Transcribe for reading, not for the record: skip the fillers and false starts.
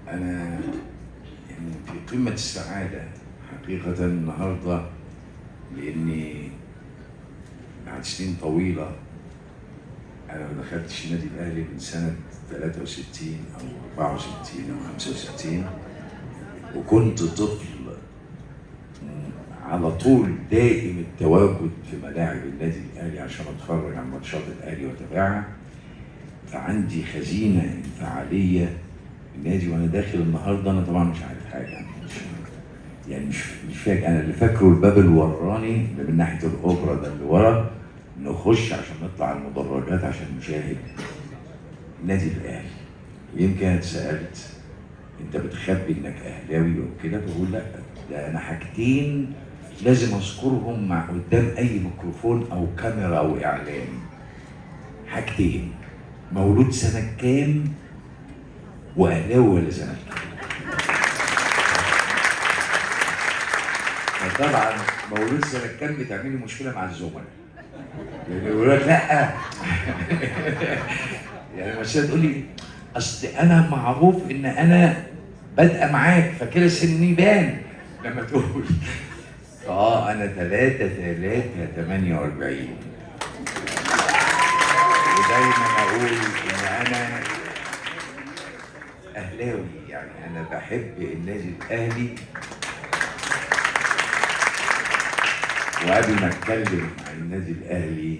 أنا يعني في قمة السعادة حقيقة النهاردة، لأني بعد سنين طويلة أنا ما دخلتش النادي الأهلي من سنة 63 أو 64 أو 65، وكنت طفل على طول دائم التواجد في ملاعب النادي الأهلي عشان أتفرج على ماتشات الأهلي وأتابعها. فعندي خزينة انفعالية النادي وانا داخل النهارده. انا طبعا مش عارف حاجه، مش فاكر. انا اللي فاكره الباب الوراني اللي من ناحيه الاوبرا ده اللي ورا، نخش عشان نطلع المدرجات عشان نشاهد النادي الاهلي. يمكن اتسالت انت بتخبي انك اهلاوي وكده، بقول لا، ده انا حاجتين لازم اذكرهم مع قدام اي ميكروفون او كاميرا او اعلام. حاجتين: مولود سنه كام، واهلاوي ولا زمالك. طبعا مولود سنه كام بتعمل لي مشكله مع الزملاء، يعني يقول لك لا يعني مش تقول لي اصل انا معروف ان انا بادئه معاك، فكده سني بان لما تقول انا 3/3/48. ودايما اقول ان انا اهلاوي، يعني انا بحب النادي الاهلي. وقبل ما اتكلم عن النادي الاهلي